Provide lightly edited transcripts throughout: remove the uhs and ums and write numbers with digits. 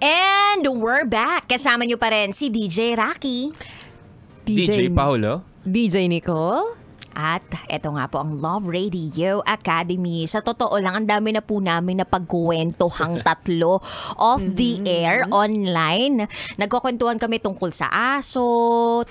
And we're back. Kasama nyo pa rin si DJ Rocky. DJ Paolo. DJ Nicole. At eto nga po ang Love Radio Academy. Sa totoo lang, ang dami na po namin na pagkwentuhang tatlo off the air, online. Nagkukwentuhan kami tungkol sa aso,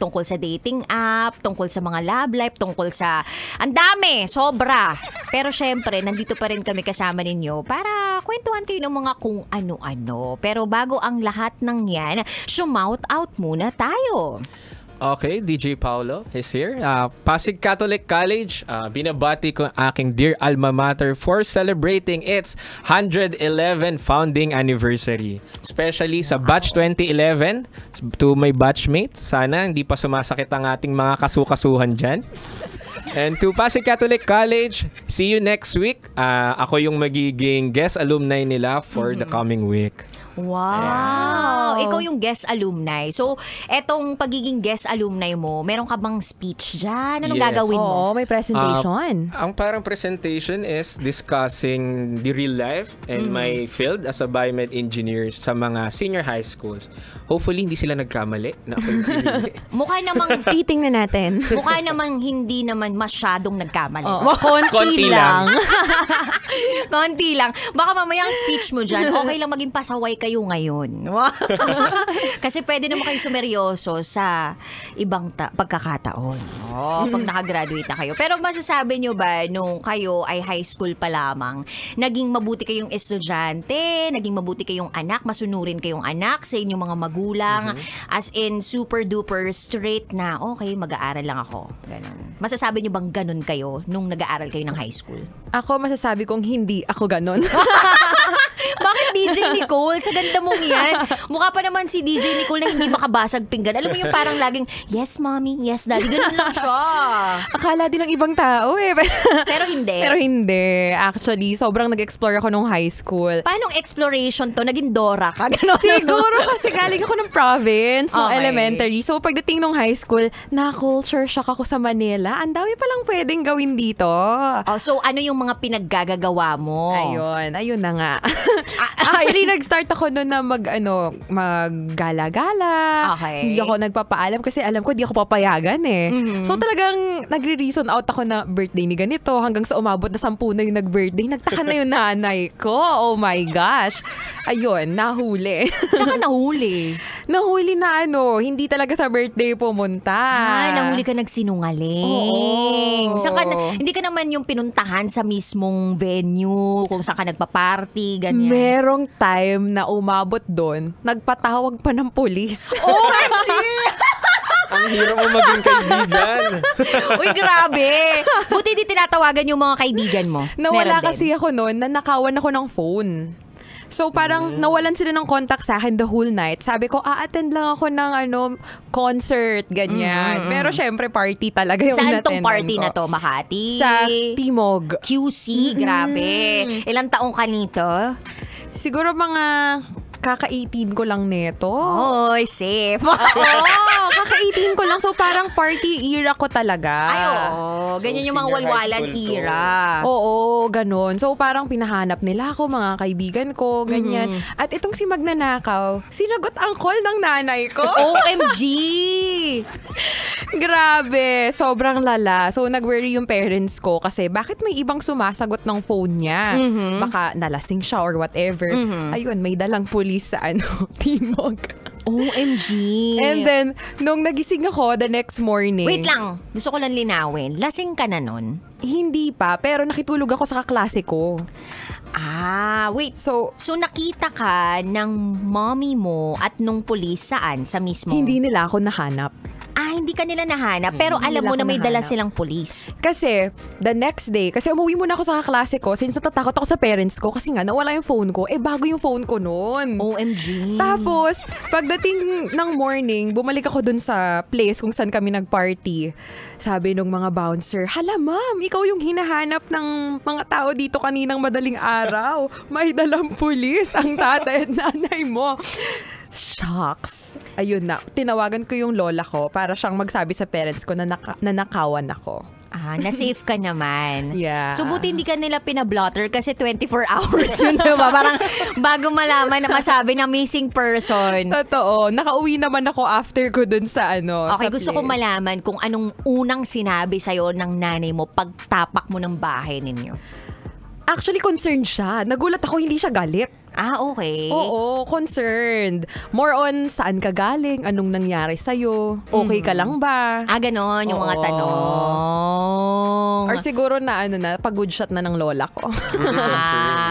tungkol sa dating app, tungkol sa mga love life, tungkol sa... Ang dami! Sobra! Pero syempre, nandito pa rin kami kasama ninyo para kwentuhan kayo ng mga kung ano-ano. Pero bago ang lahat ng yan, shout out muna tayo. Okay, DJ Paolo is here. Pasig Catholic College, binabati ko aking dear alma mater for celebrating its 111 founding anniversary. Especially sa batch 2011, to my batchmates, sana hindi pa sumasakit ang ating mga kasukasuhan dyan. And to Pasig Catholic College, see you next week. Ako yung magiging guest alumni nila for the coming week. Wow! Ikaw yung guest alumni. So, etong pagiging guest alumni mo, meron ka bang speech dyan? Anong gagawin mo? Oo, may presentation. Ang parang presentation is discussing the real life and my field as a biomed engineer sa mga senior high schools. Hopefully, hindi sila nagkamali na ako yung pinili. Mukha namang Titingnan natin. mukha namang hindi naman masyadong nagkamali. Konti lang. Konti lang. Baka mamaya ang speech mo dyan, okay lang maging pasaway kayo ngayon. Kasi pwede naman kayo sumeryoso sa ibang pagkakataon. Pag nakagraduate na kayo. Pero masasabi nyo ba, nung kayo ay high school pa lamang, naging mabuti kayong estudyante, naging mabuti kayong anak, masunurin kayong anak sa inyong mga magulang, as in super duper straight na, okay, mag-aaral lang ako. Ganun. Masasabi nyo bang ganun kayo nung nag-aaral kayo ng high school? Ako masasabi kong hindi ako ganon. Bakit DJ Nicole? Sa ganda mong yan. Mukha pa naman si DJ Nicole na hindi makabasag pinggan. Alam mo yung parang laging, yes mommy, yes daddy. Ganun lang siya. Akala din ng ibang tao eh. Pero hindi. Pero hindi. Actually, sobrang nag-explore ako nung high school. Paanong exploration to? Naging Dora ka? Ganon. Siguro kasi galing ako ng province, nung Okay. elementary. So pagdating nung high school, na-culture shock ako sa Manila. Ang dami palang pwedeng gawin dito. Oh, so ano yung mga pinaggagawa mo? Ayun na nga. Actually, nag-start ako noon na maggala-gala. Okay. Hindi ako nagpapaalam kasi alam ko di ako papayagan eh. So talagang nagre-reason out ako na birthday ni ganito hanggang sa umabot na 10 na yung nag-birthday. Nagtaka na yung nanay ko. Oh my gosh. Ayun, nahuli. Saan ka nahuli? Nahuli na hindi talaga sa birthday pumunta. Nahuli ka nagsinungaling. Oo. Hindi ka naman yung pinuntahan sa mismong venue, kung saan ka nagpa-party, ganyan. Merong time na umabot doon, nagpatawag pa ng pulis. OMG! Ang hirap mo maging kaibigan. Uy, grabe. Buti di tinatawagan yung mga kaibigan mo. Nawala Meron din. kasi ako noon, nanakawan ako ng phone. So parang nawalan sila ng contact sa akin the whole night. Sabi ko, attend lang ako ng concert, ganyan. Pero syempre party talaga yung Saan tong inattendan party ko. na to? Makati? Sa Timog. QC? Grabe. Ilang taong ka nito? Siguro mga kaka-18 ko lang neto. Oy, safe. Kaka-18 ko lang. So parang party era ko talaga. Ay, oo. Ganyan yung mga senior high walwalan school to. era. Oo, ganun. So parang pinahanap nila ako, mga kaibigan ko, ganyan. At itong si Magnanakaw, sinagot ang call ng nanay ko. OMG! Grabe, sobrang lala. So nag-worry yung parents ko kasi bakit may ibang sumasagot ng phone niya? Baka nalasing siya or whatever. Ayun, may dalang pulis sa Timog. OMG! And then, nung nagising ako the next morning. Wait lang. Gusto ko lang linawin. Lasing ka na nun? Hindi pa, pero nakitulog ako sa kaklase ko. Wait. So, So nakita ka ng mommy mo at nung pulis saan? Sa mismo? hindi nila ako nahanap. Hindi ka nila nahanap. Pero Hindi alam nila mo na ako may dala nahanap. silang pulis. Kasi, the next day, kasi umuwi muna ako sa kaklase ko since natatakot ako sa parents ko kasi nga nawala yung phone ko. Bago yung phone ko noon. OMG. Tapos, pagdating ng morning, bumalik ako dun sa place kung saan kami nag-party. Sabi nung mga bouncer, hala ma'am, ikaw yung hinahanap ng mga tao dito kaninang madaling araw. May dalang pulis ang tatay at nanay mo. Shucks. Ayun na. Tinawagan ko yung lola ko para siyang magsabi sa parents ko na nanakawan ako. Na-safe ka naman. Yeah. So, buti hindi ka nila pinablotter kasi 24 hours yun, diba? Parang bago malaman na masabi na missing person. Totoo. Nakauwi naman ako after ko dun sa Okay, sa gusto place. kong malaman kung anong unang sinabi sa'yo ng nanay mo pagtapak mo ng bahay ninyo. Actually, concerned siya. Nagulat ako, hindi siya galit. Okay. Oo, concerned. More on saan ka galing, anong nangyari sa'yo, okay ka lang ba? Ganon yung mga Oo. tanong. Or siguro na pag-good shot na ng lola ko.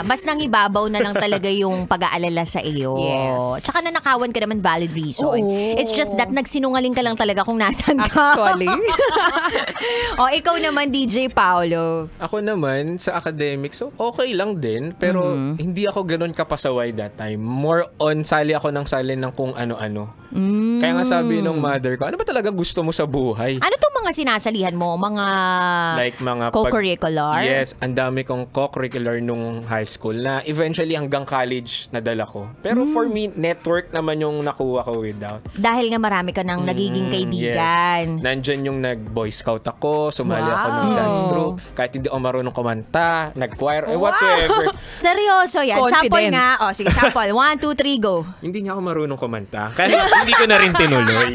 Mas nangibabaw na lang talaga yung pag-aalala sa iyo. Yes. Tsaka nanakawan ka naman, valid reason. Oo. It's just that nagsinungaling ka lang talaga kung nasan ka. Actually. Ikaw naman, DJ Paolo. Ako naman, sa academics, so okay lang din. Pero hindi ako ganun kapasaway that time. More on, sali ako ng sali ng kung ano-ano. Kaya nga sabi nung mother ko, ano ba talaga gusto mo sa buhay? Ano tong mga sinasalihan mo? Mga Like mga co-curricular? Yes, ang dami kong co-curricular nung high school na eventually hanggang college nadala ko. Pero for me, network naman yung nakuha ko without. Dahil nga marami ka nang nagiging kaibigan. Yes. Nandyan yung nag-boy scout ako, sumali ako ng Wow. dance troupe. Kahit hindi ako marunong kumanta, nag-choir, whatsoever. Seryoso yan. Confident. Sample nga. Sige, sample. 1, 2, 3, go. Hindi nga ako marunong kumanta. Kaya hindi ko na rin tinuloy.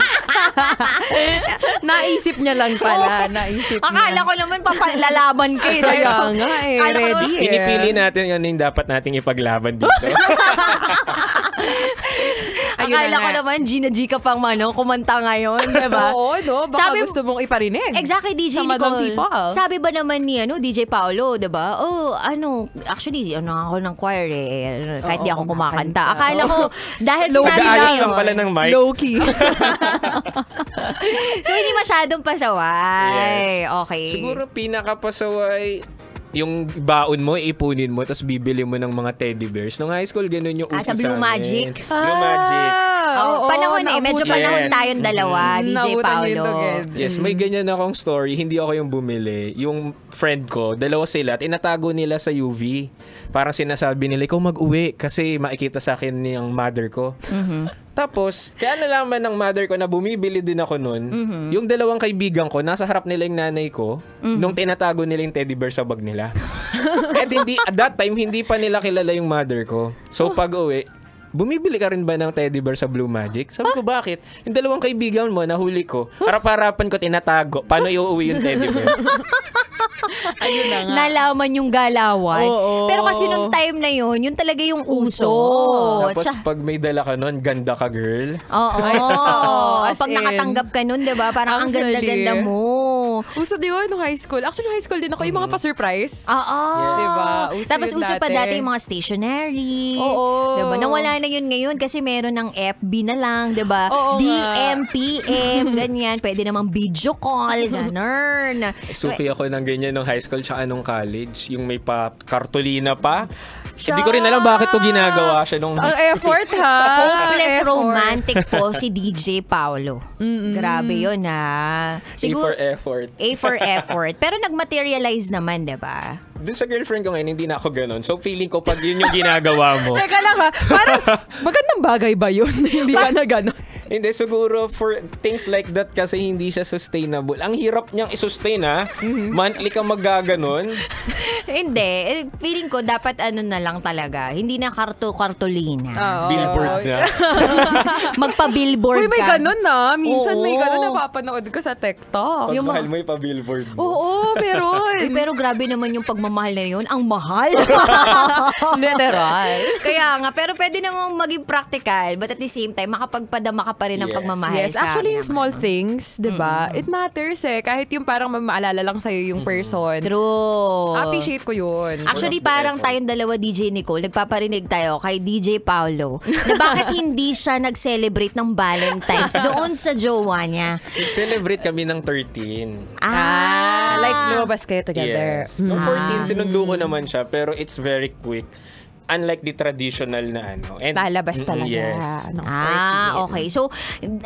Naisip niya lang pala. Naisip niya. Akala ko naman papalalaban kayo sa'yo. Kaya nga Akala ko ready naman- Pinipili natin ano yung dapat nating ipaglaban dito. Ayun Akala na ko nga. naman, Gina G ka pang kumanta ngayon, diba? Oo, no? Baka Sabi- gusto mong iparinig. Exactly, DJ Sa Madam Nicole. People. Sabi ba naman ni DJ Paolo, 'di ba? Actually, ako ng choir kahit di ako kumakanta. Akala ko dahil sinabi Nag-aayos niya, lang pala ng mic. Low-key. so hindi masyadong pasaway. Yes. Okay. Siguro pinakapasaway yung baon mo, ipunin mo, tapos bibili mo ng mga teddy bears. Nung high school, ganun yung uso sa Blue amin. Magic? Blue Magic. Panahon medyo naabutan. panahon Yes. tayong dalawa, DJ Naabutan Paolo. yun together. Yes, may ganyan akong story. Hindi ako yung bumili. Yung friend ko, dalawa sila, tinatago nila sa UV. Parang sinasabi nila, ikaw mag-uwi kasi makikita sa akin yung mother ko. Tapos, kaya nalaman ng mother ko na bumibili din ako nun, yung dalawang kaibigan ko, nasa harap nila yung nanay ko, nung tinatago nila yung teddy bear sa bag nila. At at that time, hindi pa nila kilala yung mother ko. So, pag-uwi, bumibili ka rin ba ng teddy bear sa Blue Magic? Sabi ko, bakit? Yung dalawang kaibigan mo, nahuli ko, harap-harapan ko tinatago, paano iuwi yung teddy bear? Ayun na nga. Nalaman yung galawan. Oo. Pero kasi nung time na yun talaga yung uso. Tapos, pag may dala ka nun, ganda ka, girl. Oo. as Pag in. nakatanggap ka nun, diba? Parang ang Actually. ganda-ganda mo. Uso di yun nung high school. Actually, high school din ako. Yung mga pa-surprise. Oo. Diba? Uso Tapos yun uso pa dati. dati yung mga stationery. Oo. Diba? Nawala na yun ngayon kasi meron ng FB na lang, diba? Oo nga. DM, PM, ganyan. Pwede namang video call, ganun. Suki ako ng ganyan nung high school tsaka nung college. Yung may pa-kartolina pa. Hindi ko rin alam bakit ko ginagawa siya nung Ang high school. effort, ha? Hopeless Effort. romantic po si DJ Paolo. Grabe yun, ha? A for effort. A for effort. Pero nag-materialize naman, diba? Dun sa girlfriend ko ngayon, hindi na ako ganun. So feeling ko pag yun yung ginagawa mo. Teka lang ha, parang magandang bagay ba yun? Hindi ka na gano'n. Hindi, siguro for things like that kasi hindi siya sustainable. Ang hirap niyang i-sustain ha. Monthly ka magaganon. Hindi. Feeling ko dapat na lang talaga. Hindi na kartolina. Oo. Billboard na. Magpa-billboard Uy, may ka. gano'n na. Minsan may Oo. gano'n napapanood ko sa TikTok. Pag mahal mo ipa-billboard mo. Oo, meron. Uy, pero grabe naman yung pagmamahal na yun. Ang mahal. Literal. Kaya nga. Pero pwede namang maging practical. But at the same time, makapagpadama ka pa rin ng Yes. pagmamahal Yes, sa actually yung naman. small things, 'di ba? It matters Kahit yung parang maalala lang sa'yo yung person. True. Appreciate ko yun. Actually, Word of the parang effort. tayong dalawa, DJ Nicole, nagpaparinig tayo kay DJ Paolo na bakit hindi siya nag-celebrate ng Valentine's doon sa jowa niya. Nag-celebrate kami ng 13. Like lumabas kayo together. Yes. Noong 14, sinundo ko naman siya, pero it's very quick. unlike the traditional na ano. And, Lalabas talaga. Yes. Okay. So,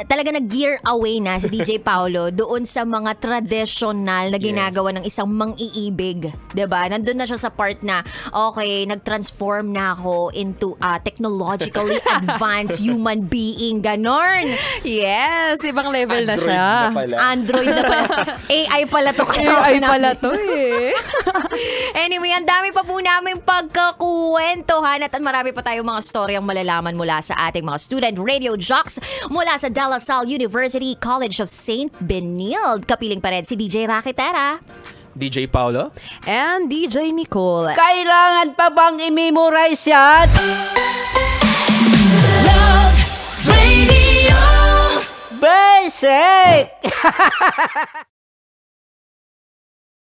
talaga nag-gear away na si DJ Paolo doon sa mga traditional na ginagawa ng isang mang-iibig. 'Di ba? Nandun na siya sa part na, okay, nag-transform na ako into a technologically advanced human being. Ganon. Yes, ibang level na siya. Android na pala. AI pala to. AI pala to eh. Anyway, ang dami pa po namin pagkakwentuhan at marami pa tayong mga storyang malalaman mula sa ating mga student radio jocks mula sa De La Salle University College of St. Benilde. Kapiling pa rin si DJ Rakitera. DJ Paolo. And DJ Nicole. Kailangan pa bang i-memorize yan? Love Radio. Basic!